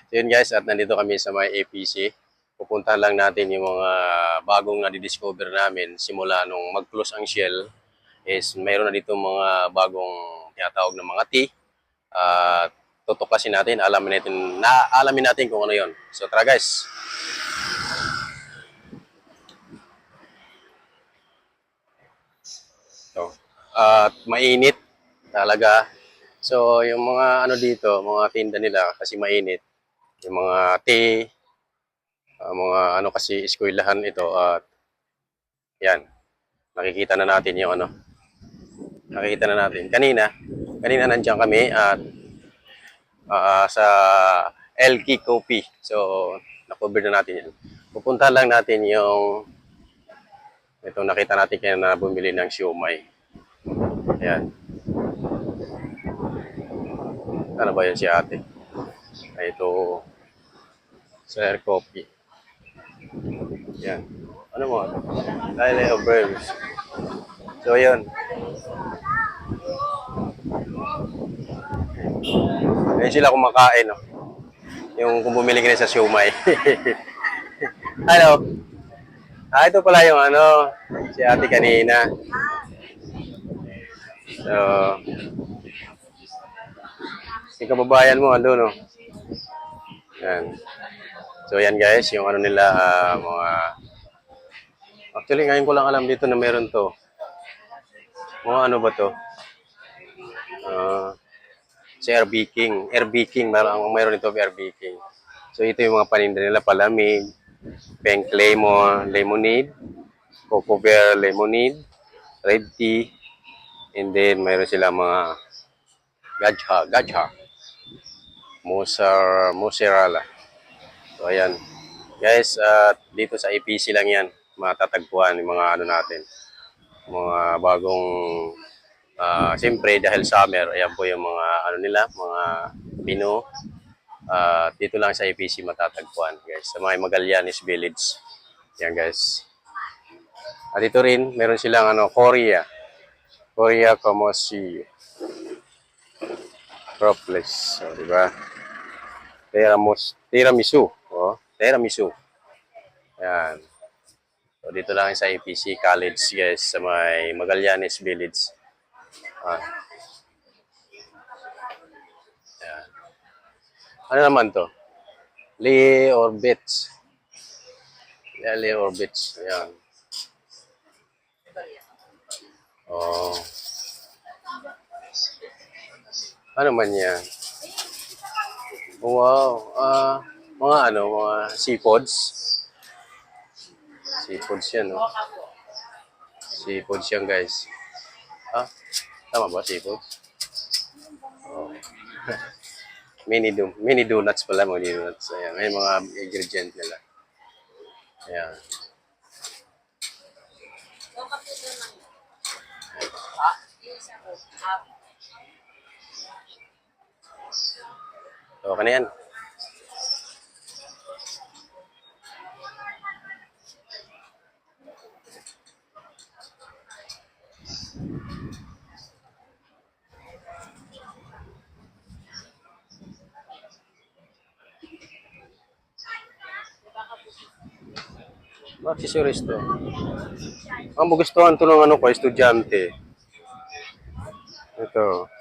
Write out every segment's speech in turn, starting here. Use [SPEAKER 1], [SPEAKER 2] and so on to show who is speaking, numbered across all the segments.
[SPEAKER 1] So yun guys, at nandito kami sa may APC. Pupuntahan lang natin yung mga bagong nadidiscover namin simula nung mag-close ang Shell is mayroon na dito mga bagong tinatawag ng mga tea. At tutuklasin natin, alamin natin kung ano yon. So tara guys. So, at mainit talaga. So yung mga ano dito, mga tinda nila kasi mainit. Yung mga tea, mga ano kasi eskwelahan ito at yan, nakikita na natin yung ano, nakikita na natin. Kanina nandiyan kami at sa LK Coffee. So, na-cover na natin yan. Pupunta lang natin yung ito nakita natin kaya na bumili ng siomay. Ayan. Ano ba yan si ate? Ay, ito, Sir Coffee. Yan. Ano mo? Dahil of Verbs. So, yun. Ngayon sila kumakain, no? Yung kung bumili ka na sa siomay. Ano? Ito pala yung ano, si ate kanina. So, yung kababayan mo, ando, no? Yan. So, yan guys, yung ano nila, mga... Actually, ngayon ko lang alam dito na meron to. Mga ano ba to? Si RB King. RB King, mayroon ito RB King. So, ito yung mga paninda nila, palamig, pink lemon, lemonade, cocoa bear lemonade, red tea, and then mayroon sila mga gacha, mozzarella. So, ayan. Guys, dito sa APC lang yan, matatagpuan yung mga ano natin, mga bagong, siyempre dahil summer, ayan po yung mga ano nila, mga Pino. Dito lang sa APC matatagpuan, guys, sa mga Magallanes Village. Yan, guys. At dito rin, meron silang ano, Korea Komoshi Propolis. So, diba? Tiramisu. Oh, tiramisu. Yan. So, dito lang sa APC College, guys, sa may Magallanes Village. Yan. Ano naman to? Lee Orbits. Yeah, Lee Orbits. Yan. Oh. Ano man yan? Wow. Mga ano, mga seafoods. Seafoods yan, no? Seafoods yan, guys. Tama ba, seafoods? Oh. Mini donuts pala, mini donuts. Ayan, may mga ingredient nila. Ayan. So, okay na yan. Accessories to. Ang magustuhan to ng ano ko, estudyante. Ito.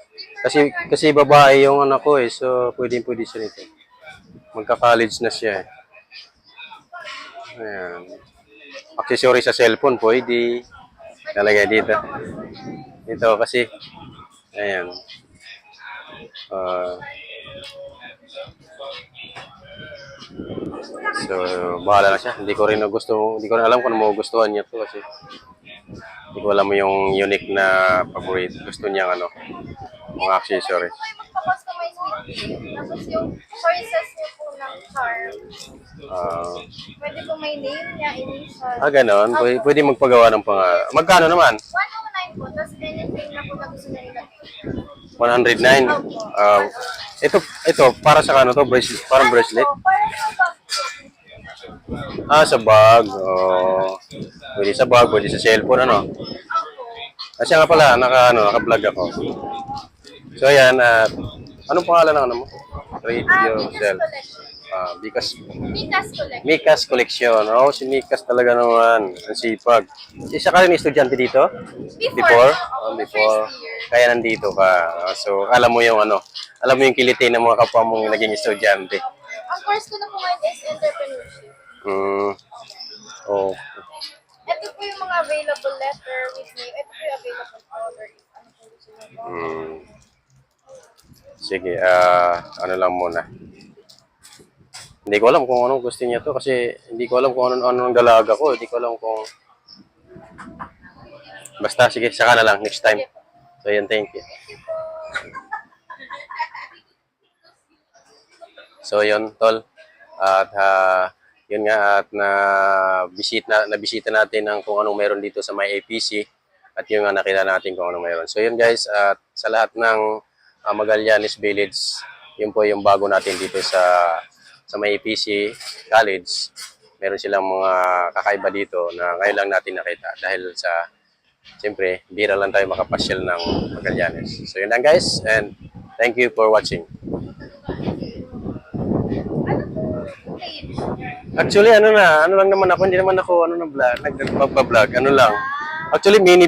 [SPEAKER 1] Kasi babae yung anak ko so pwede siya nito. Magka-college na siya. Ayan. Accessory sa cellphone pwede. Nalagay dito. Ito kasi, ayan. So, bahala na siya. Hindi ko rin alam kung ano magustuhan niya to kasi hindi ko alam yung unique na paborito. Gusto niya ano, mga accessory.
[SPEAKER 2] Tapos yung choices niyo po ng charm. Pwede po may name niya, initial.
[SPEAKER 1] Ganon. Pwede magpagawa ng Magkano naman?
[SPEAKER 2] 109 po, tapos anything na po na gusto na nila.
[SPEAKER 1] 109. Ito para sa ano to, bracelet, parang bracelet.
[SPEAKER 2] Para sa bag po.
[SPEAKER 1] Sa bag. Oh. Pwede sa bag, pwede sa cellphone ano. Kasi nga pala naka-vlog ako. So ayan, anong pangalan ng ano mo? Treat
[SPEAKER 2] Mika's
[SPEAKER 1] yourself.
[SPEAKER 2] Collection.
[SPEAKER 1] Because
[SPEAKER 2] Mika's Collection.
[SPEAKER 1] Mika's Collection. Oh, si Mika's talaga naman. Ang sipag. Isa ka rin estudyante dito? Before?
[SPEAKER 2] Oo, the
[SPEAKER 1] Before.
[SPEAKER 2] first year.
[SPEAKER 1] Kaya nandito ka. So, alam mo yung ano, alam mo yung kiliti ng mga kapwa mong naging estudyante.
[SPEAKER 2] Ang course ko na po ngayon is entrepreneurship.
[SPEAKER 1] Mm. Oh.
[SPEAKER 2] Ito po yung mga available letter with name. Ito po yung available order. Ano po gusto nyo?
[SPEAKER 1] Mm. Sige, ano lang muna. Hindi ko alam kung anong gusto niya to kasi hindi ko alam kung anong dalaga ko. Hindi ko alam kung... Basta, sige, saka na lang. Next time. So, yan, thank you. So, yun, tol. At, yun nga, at nabisita natin ang kung anong meron dito sa may APC. At yun nga, nakita natin kung anong meron. So, yun guys, at sa lahat ng Magallanes Village, yun po yung bago natin dito sa may APC College. Meron silang mga kakaiba dito na ngayon lang natin nakita dahil sa, siyempre, bira lang tayo makapasyal ng Magallanes. So, yun lang guys, and thank you for watching.
[SPEAKER 2] Page.
[SPEAKER 1] Actually, ano lang naman ako, hindi naman ako, nagpa-vlog, ano lang. Actually, mini